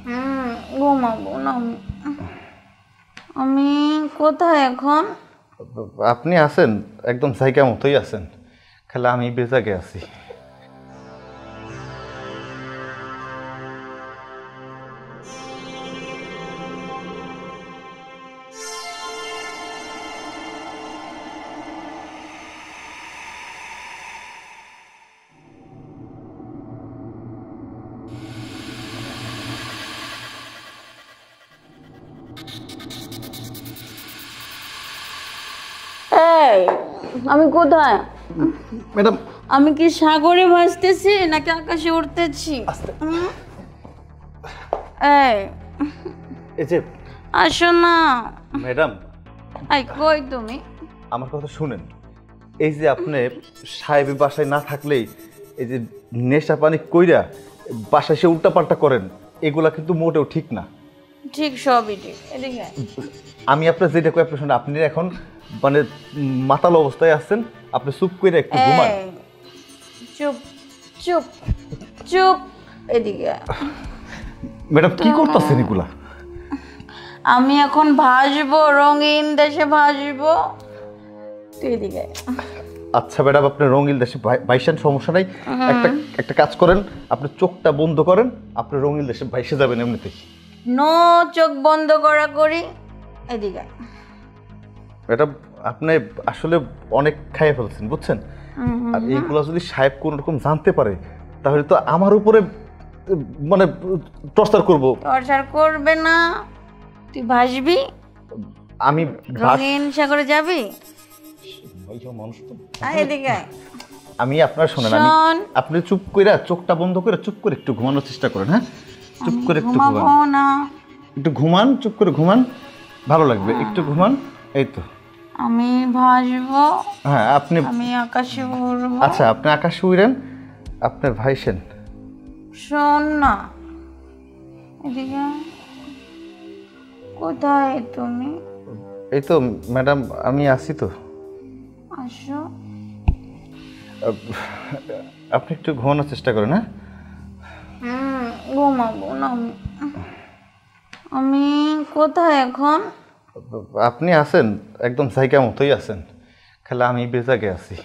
ঘুমাবো না আমি। আমি কোথায় এখন? আপনি আছেন একদম জায়গা মতোই আছেন, খালি আমি বেজাগে আছি। এই আমি কোথায়? ম্যাডাম আমি কি সাগরে ভাসতেছি নাকি আকাশে উড়তেছি? এই এই যে আসো না। ম্যাডাম এই কই তুমি? আমার কথা শুনেন, এই যে আপনি সাহেবের বাসায় না থাকলেই এই যে নেশা পানি কইরা বাসায় সে উল্টাপাল্টা করেন, এগুলা কিন্তু মোটেও ঠিক না। ঠিক, সবই ঠিক। এদিকে আমি আপনার যেটা কই আপনি শুনেন, আপনি এখন মানে মাতাল অবস্থায় আছেন, আপনি চুপ করে একটু ঘুমান। চুপ চুপ চুপ। এদিকে ম্যাডাম কি করতেছেন এগুলা? আমি এখন ভাসবো, রঙিন দেশে ভাসবো। তুই এদিকে। আচ্ছা ম্যাডাম, আপনি রঙিন দেশে ভাইসান, সমস্যা নাই। একটা কাজ করেন, আপনি চোখটা বন্ধ করেন, আপনি রঙিন দেশে ভাইসে যাবেন এমনিতেই। নো চোখ বন্ধ করা করি। এদিকে ম্যাডাম আপনি আসলে অনেক খাইয়ে ফেলছেন বুঝছেন, আর এইগুলা যদি সাহেব কোন রকম জানতে পারে তাহলে তো আমার উপরে মানে টর্চার করবো। টর্চার করবে না, তুই ভাসবি। আমি রঙিন সাগরে যাবি। এদিকে আমি আপনার শোনেন, আপনি চুপ করে চোখটা বন্ধ করে চুপ করে একটু ঘুমানোর চেষ্টা করেন। হ্যাঁ চুপ করে একটু ঘুমান, একটু ঘুমান, চুপ করে ঘুমান, ভালো লাগবে, একটু ঘুমান। এই তো আমি ভাসবো। হ্যাঁ আমি আকাশে উড়বো। আচ্ছা আপনি আকাশে উড়েন, আপনার ভাইসেন। শোন না, এদিকে কোথায় তুমি? এই তো ম্যাডাম আমি আছি তো। আসো। আপনি একটু ঘুমানোর চেষ্টা করেন। হ্যাঁ ঘুমাবো না আমি। কোথায় এখন? আপনি আছেন একদম জায়গা মতোই আছেন, খালি আমি বেজাগে আছি।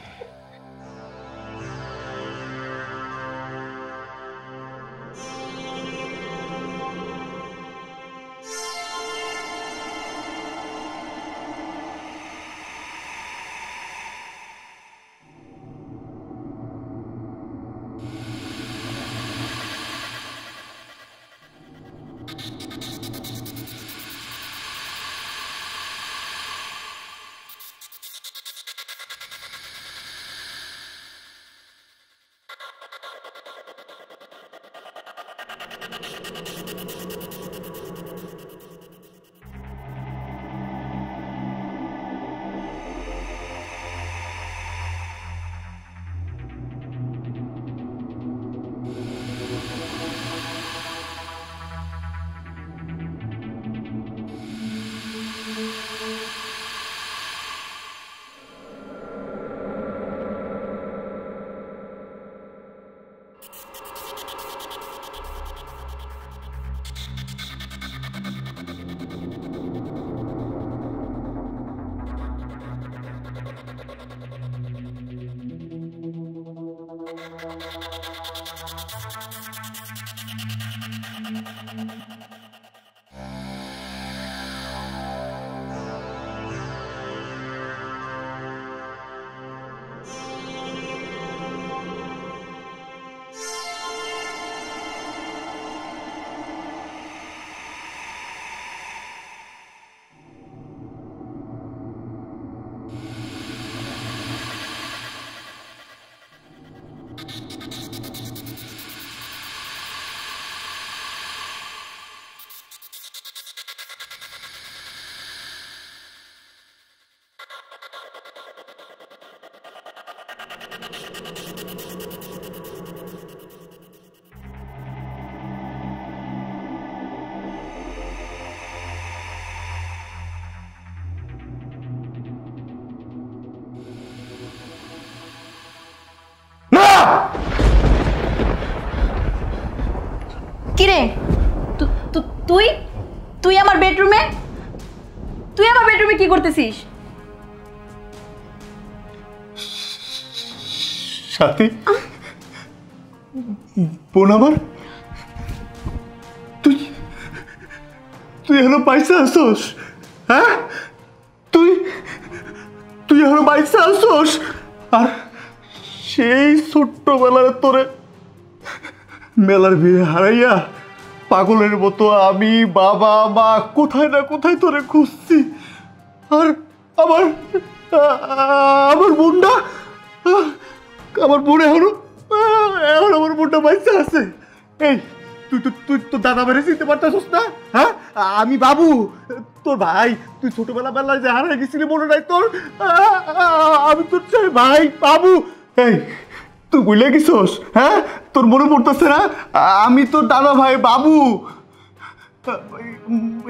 তুই তুই আমার বেডরুমে কি করতেছিস? সাথী বোন আমার, তুই তুই এখনো পয়সা আসোস? হ্যাঁ, তুই তুই এখনো পয়সা আসোস? আর সেই ছোট্টবেলার তোরে মেলার ভিড়ে হারাইয়া পাগলের মতো আমি, বাবা, মা কোথায় না কোথায় তোরে খুঁজছি। আর আমার আমার বোনটা, আমার বোন এখনো এখন আমার বোনটা বাচ্চা আছে। এই তুই তুই তুই তোর দাদা বেড়ে চিনতে পারতেছিস না? হ্যাঁ, আমি বাবু, তোর ভাই। তুই ছোটবেলা বেলায় যে হারাই গেছিলি মনে নাই তোর? আমি তোর চাই ভাই বাবু। এই তুই ভুলে গেছিস? হ্যাঁ, তোর মনে পড়তেছে না আমি তোর দাদা ভাই বাবু?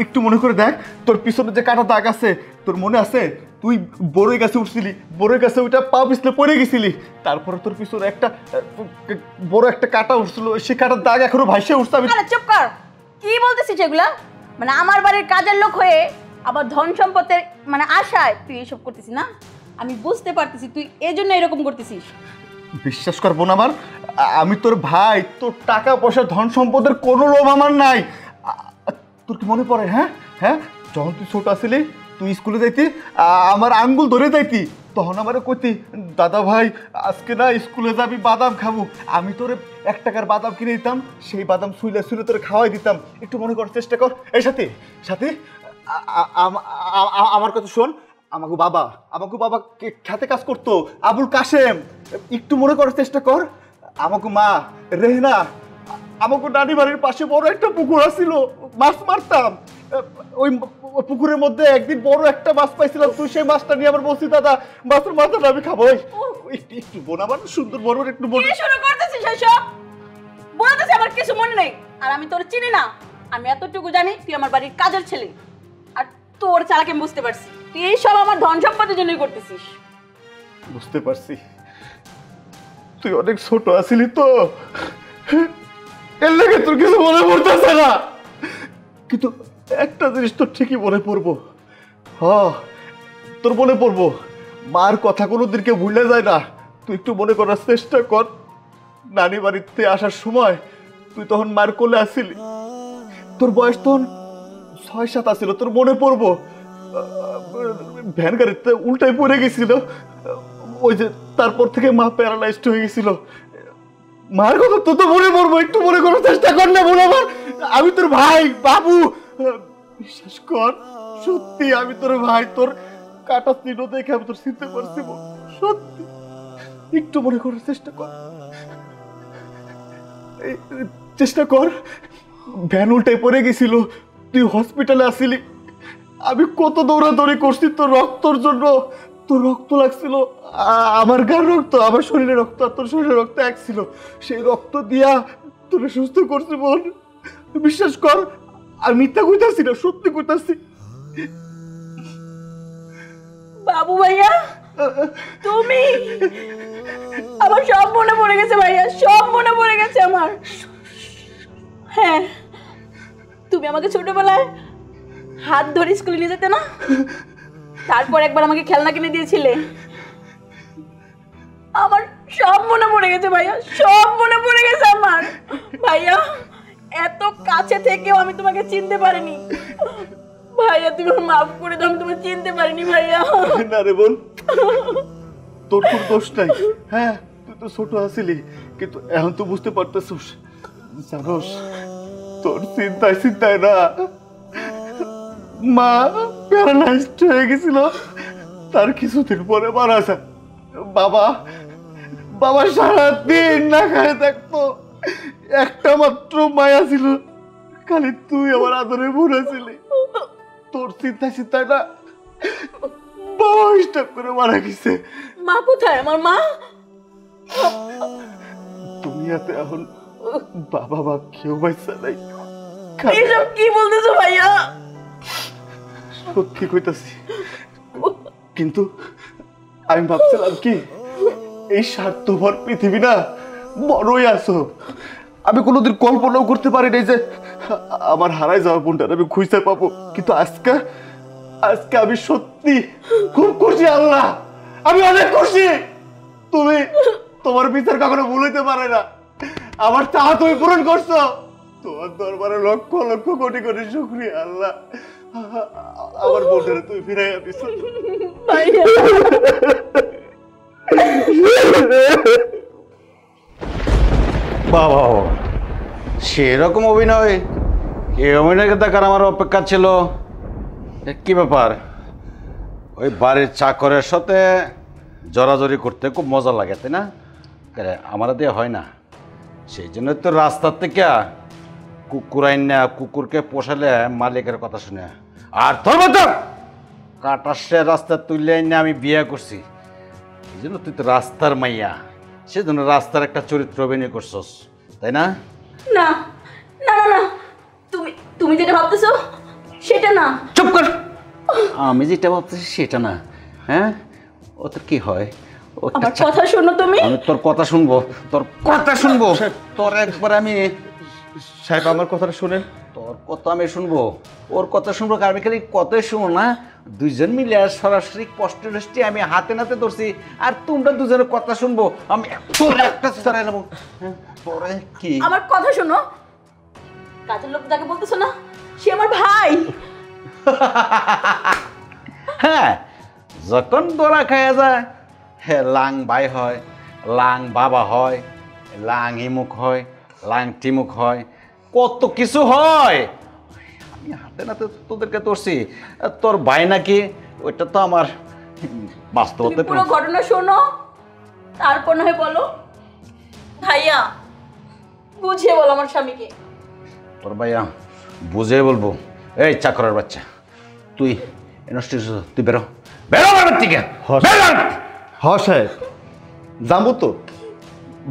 একটু মনে করে দেখ, তোর পিছনে যে কাটা দাগ আছে তোর মনে আছে? তুই বড়ই গাছে উঠছিলি, বড়ই গাছে ওইটা পা পিছলে পড়ে গেছিলি, তারপরে তোর পিছনে একটা বড় একটা কাটা উঠছিল, সে কাটার দাগ এখনো ভাইসে উঠছে। আরে চুপ কর, কি বলতেছিস এগুলা? মানে আমার বাড়ির কাজের লোক হয়ে আবার ধন সম্পদের মানে আশায় তুই এসব করতেছিস না? আমি বুঝতে পারতেছি তুই এই জন্য এরকম করতেছিস। বিশ্বাস করবো না আমার, আমি তোর ভাই, তোর টাকা পয়সা ধন সম্পদের কোনো লোভ আমার নাই। তোর কি মনে পড়ে? হ্যাঁ হ্যাঁ, যখন তুই ছোট আসিলি, তুই স্কুলে যাইতি, আমার আঙ্গুল ধরে যাইতি, তখন আমার কইতি দাদা ভাই আজকে না স্কুলে যাবি, বাদাম খাবো। আমি তোরে 1 টাকার বাদাম কিনে দিতাম, সেই বাদাম শুইলে শুইলে তোরে খাওয়াই দিতাম। একটু মনে করার চেষ্টা কর। এই সাথে সাথে আমার কথা শোন। আমাকে বাবা খেতে কাজ করতো, আবুল কাশেম। একটু মনে করার চেষ্টা কর। আমাকে মা রেহনা, আমাকে নানি বাড়ির পাশে বড় একটা পুকুর আছিল, মাছ মারতাম। ওই পুকুরের মধ্যে একদিন বড় একটা মাছ পাইছিলাম, তুই সেই মাছটা নিয়ে আমার বলছি দাদা মাছের মাথাটা আমি খাবো। একটু বোন আমার সুন্দর বড় একটু বোন। কি শুরু করতেছিস এসব? বলতেছিস আমার কিছু মনে নেই, আর আমি তোর চিনি না। আমি এতটুকু জানি তুই আমার বাড়ির কাজের ছেলে, আর তোর চালাকি আমি বুঝতে পারছি। তুই এই সব আমার ধন সম্পদের জন্যই করতেছিস। বুঝতে পারছি, তুই অনেক ছোট আছিলি তো, এর লেগে তোর কিছু মনে পড়তেছে না। কিন্তু একটা জিনিস তোর ঠিকই মনে পড়বো। তোর মনে পড়বো, মার কথা কোনোদিনকে ভুলে যায় না। তুই একটু মনে করার চেষ্টা কর। নানি বাড়িতে আসার সময় তুই তখন মার কোলে আসিলি, তোর বয়স তখন 6-7 আসিল। তোর মনে পড়বো ভ্যান গাড়িতে উল্টাই পড়ে গেছিল, ওই যে তারপর থেকে মা প্যারালাইজড হয়ে গেছিল। মার কথা তো মনে পড়বো, একটু মনে করার চেষ্টা কর না বোন আমার। আমি তোর ভাই বাবু, বিশ্বাস কর, সত্যি আমি তোর ভাই। তোর কাটা চিহ্ন দেখে আমি তোর চিনতে পারছি বোন, সত্যি। একটু মনে করার চেষ্টা কর, চেষ্টা কর। ভ্যান উল্টাই পড়ে গেছিল, তুই হসপিটালে আসিলি, আমি কত দৌড়াদৌড়ি করছি তোর রক্তর জন্য। তোর রক্ত লাগছিল, আমার গার রক্ত, আমার শরীরে রক্ত আর তোর শরীরে রক্ত এক ছিল। সেই রক্ত দিয়া তোরে সুস্থ করছি বোন, বিশ্বাস কর। আর মিথ্যা কইতাছি না, সত্যি কইতাছি। বাবু ভাইয়া, তুমি আমার সব মনে পড়ে গেছে ভাইয়া, সব মনে পড়ে গেছে আমার। হ্যাঁ, তুমি আমাকে ছোটবেলায় হাত ধরে স্কুলে নিয়ে যেতে না, তারপর একবার আমাকে খেলনা কিনে দিয়েছিলে। আমার সব মনে পড়ে গেছে ভাইয়া, সব মনে পড়ে গেছে আমার। ভাইয়া, এত কাছে থেকেও আমি তোমাকে চিনতে পারিনি ভাইয়া, তুমি মাফ করে দাও, আমি তোমাকে চিনতে পারিনি ভাইয়া। না রে বোন, তোর কোনো দোষ নাই। হ্যাঁ, তুই তো ছোট আছিলি, কিন্তু এখন তো বুঝতে পারতেছিস। জানোস, তোর চিন্তায় না মা প্যারালাইজড হয়ে গেছিল, তার কিছুদিন পরে মারা যায়। বাবা সারাদিন না খায় থাকতো, একটা মাত্র মায়া ছিল, খালি তুই আমার আদরে বোন ছিলি। তোর চিন্তায় না বাবা স্টক করে মারা গেছে। মা কোথায়? আমার মা দুনিয়াতে এখন বাবা কেউ বাইসা নাই। এসব কি বলতেছো ভাইয়া? সত্যি কইতাছি, কিন্তু আমি ভাবছিলাম কি এই স্বার্থপর পৃথিবী না বড়ই আছো, আমি কোনোদিন কল্পনাও করতে পারি নাই যে আমার হারাই যাওয়া বোনটার আমি খুঁজতে পাবো, কিন্তু আজকে আজকে আমি সত্যি খুব খুশি আল্লাহ, আমি অনেক খুশি। তুমি তোমার বিচার কখনো ভুলতে পারে না, আমার চাহা তুমি পূরণ করছো। তোমার দরবারে লক্ষ লক্ষ কোটি কোটি শুকরিয়া আল্লাহ, আমার বোনটারে তুমি ফিরাইয়া দিছো। ভাইয়া বাবা সেরকম অভিনয়, এই অভিনয়কে দেখার আমার অপেক্ষা ছিল। কি ব্যাপার, ওই বাড়ির চাকরের সাথে জড়াজড়ি করতে খুব মজা লাগে তাই না? আমার দিয়ে হয় না, সেই জন্য তো রাস্তার থেকে কুকুর আইন না, কুকুরকে পোষালে মালিকের কথা শুনে। আর তোর মতো কাটাসে রাস্তা তুললে আইন না আমি বিয়ে করছি, এই জন্য তুই তো রাস্তার মাইয়া, সেজন্য রাস্তার একটা চরিত্র অভিনয় করছস তাই না? না না না না, তুমি তুমি যেটা ভাবতেছো সেটা না। চুপ কর, আমি যেটা ভাবতেছি সেটা না। হ্যাঁ, ও তোর কি হয়? আমার কথা শোনো তুমি। আমি তোর কথা শুনবো, তোর কথা শুনবো, তোর একবার আমি সাহেব আমার কথাটা শুনেন। তোর কথা আমি শুনবো, ওর কথা শুনবো, আমি খালি কথাই শুনবো না, দুইজন মিলে সরাসরি কষ্ট দৃষ্টি আমি হাতে নাতে ধরছি, আর তোমরা দুজনের কথা শুনবো। আমি তোর একটা সরাই নেবো। তোরে কি আমার কথা শোনো, কাজের লোক যাকে বলতেছো না সে আমার ভাই। হ্যাঁ, যখন দোরা খাওয়া যায়, হ্যাঁ লাং ভাই হয়, লাং বাবা হয়, লাং ইমুক হয়, লাং টিমুক হয়, কত কিছু হয়। আমি হাতে নাতে তোদেরকে ধরছি, তোর ভাই নাকি ওইটা তো আমার বাস্তবতে পুরো ঘটনা শোনো, তারপর না হয় বলো। ভাইয়া বুঝিয়ে বলো আমার স্বামীকে। তোর ভাইয়া বুঝে বলবো। এই চাকরের বাচ্চা, তুই তুই বেরো, বেরো আমার থেকে। হ সাহেব, যাবো তো,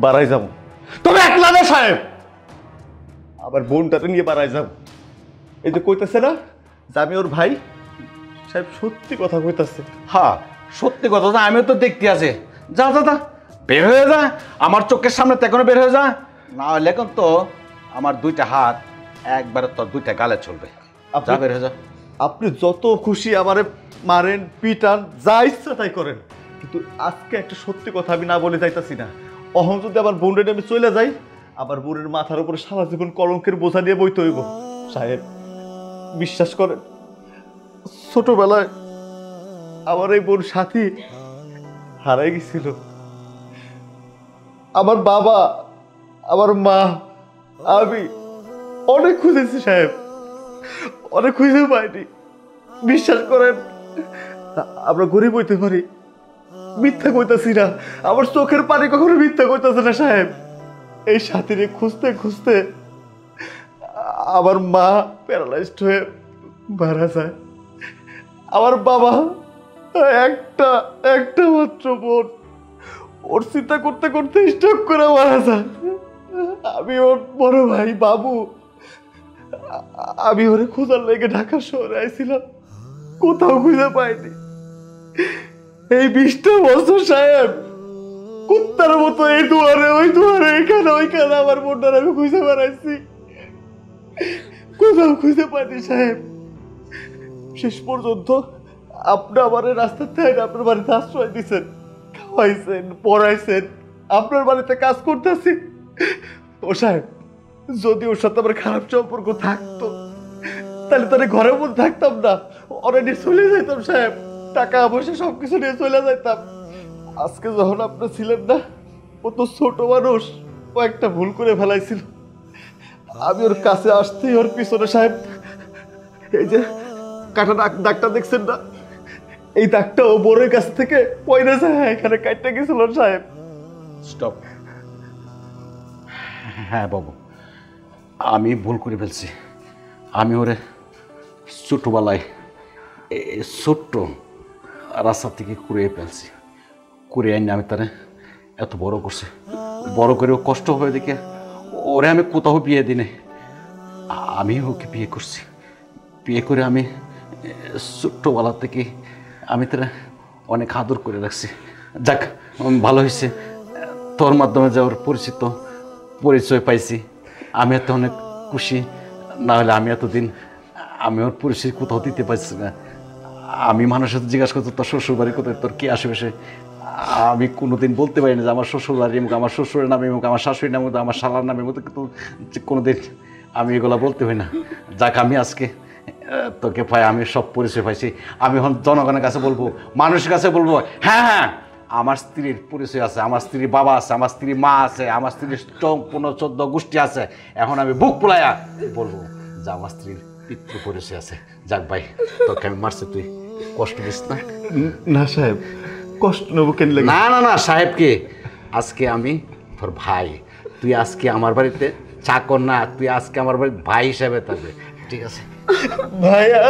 বাড়াই যাবো, তবে একলা না সাহেব, আবার বোনটাকে নিয়ে বাড়াই যাবো। এই যে কইতেছে না যে আমি ওর ভাই, সাহেব সত্যি কথা কইতাছে। হ্যাঁ সত্যি কথা, আমিও তো দেখতে আছে। যা যা যা, বের হয়ে যা আমার চোখের সামনে, এখনো বের হয়ে যা, না হলে এখন তো আমার দুইটা হাত একবারে তোর দুইটা গালে চলবে। যা, বের হয়ে যা। আপনি যত খুশি আমারে মারেন, পিটান, যা ইচ্ছা তাই করেন, কিন্তু আজকে একটা সত্যি কথা আমি না বলে যাইতাছি না। অহং যদি আমার বোনের আমি চলে যাই, আবার বোনের মাথার উপরে সারা জীবন কলঙ্কের বোঝা নিয়ে বইতে হইব। সাহেব বিশ্বাস করেন, ছোটবেলায় আমার এই বোন সাথী হারাই গেছিল। আমার বাবা, আমার মা, আমি অনেক খুঁজেছি সাহেব, অনেক খুঁজে পাইনি। বিশ্বাস করেন, আমরা গরিব হইতে পারি, মিথ্যা কইতাছি না, আমার চোখের পানি কখনো মিথ্যা কইতাছে না সাহেব। এই সাথীরে খুঁজতে খুঁজতে আমার মা প্যারালাইজড হয়ে মারা যায়, আমার বাবা একটা একটা মাত্র বোন, ওর চিন্তা করতে করতে স্ট্রোক করে মারা যায়। আমি ওর বড় ভাই বাবু, আমি ওরে খোঁজার লেগে ঢাকা শহরে আইছিলাম, কোথাও খুঁজে পাইনি। এই 20টা বছর সাহেব কুত্তার মতো এই দুয়ারে ওই দুয়ারে, এখানে ওইখানে আমার বোনটার আমি খুঁজে বেড়াইছি, কোথাও খুঁজে পাইনি সাহেব। শেষ পর্যন্ত আপনি আমার রাস্তার থেকে আপনার বাড়িতে আশ্রয় দিচ্ছেন, খাওয়াইছেন, পড়াইছেন, আপনার বাড়িতে কাজ করতেছি। ও সাহেব, যদি ওর সাথে আমার খারাপ সম্পর্ক থাকতো তাহলে তো ঘরের মধ্যে থাকতাম না, অলরেডি চলে যাইতাম সাহেব, টাকা পয়সা সবকিছু নিয়ে চলে যাইতাম। আজকে যখন আপনি ছিলেন না, ও তো ছোট মানুষ, ও একটা ভুল করে ফেলাইছিল। আমি ওর কাছে আসতেই ওর পিছনে সাহেব এই যে কাটা দাগটা দেখছেন না, এই দাগটা ও বোনের কাছ থেকে পয়লা যায় এখানে কাটতে গেছিল সাহেব। স্টপ। হ্যাঁ বাবু, আমি ভুল করে ফেলছি। আমি ওরে ছোটবেলায় ছোট্ট রাস্তা থেকে কুড়িয়ে ফেলছি, কুড়িয়ে আনি আমি তারে এত বড় করছি, বড় করেও কষ্ট হবে দেখে ওরে আমি কোথাও বিয়ে দিনে, আমি ওকে বিয়ে করছি। বিয়ে করে আমি ছোট্টবেলা থেকে আমি তারা অনেক আদর করে রাখছি। যাক ভালো হয়েছে, তোর মাধ্যমে যে ওর পরিচয় পাইছি। আমি এত অনেক খুশি, না হলে আমি এতদিন আমি ওর পরিচয় কোথাও দিতে পারছি না। আমি মানুষের সাথে জিজ্ঞাসা করতো তোর শ্বশুর বাড়ি কোথায়, তোর কি আশেপাশে, আমি কোনোদিন বলতে পারি না যে আমার শ্বশুর বাড়ি এমুক, আমার শ্বশুরের নামে এমুক, আমার শাশুড়ির নামে আমার শালার নামে মতো, কিন্তু কোনোদিন আমি এগুলো বলতে পারি না। যাক, আমি আজকে তোকে পাই, আমি সব পরিচয় পাইছি। আমি এখন জনগণের কাছে বলবো, মানুষের কাছে বলবো, হ্যাঁ হ্যাঁ আমার স্ত্রীর পরিচয় আছে, আমার স্ত্রীর বাবা আছে, আমার স্ত্রীর মা আছে, আমার স্ত্রীর 15-14 গোষ্ঠী আছে। এখন আমি বুক পোলায়া বলবো যে আমার স্ত্রীর পিতৃ পরিচয় আছে। যাক ভাই, তোকে আমি মারছি, তুই কষ্ট দিস না। না সাহেব, কষ্ট নেবো কেন লাগে? না না না সাহেবকে, আজকে আমি তোর ভাই, তুই আজকে আমার বাড়িতে চাকর না, তুই আজকে আমার বাড়িতে ভাই হিসাবে থাকবে, ঠিক আছে? ভাইয়া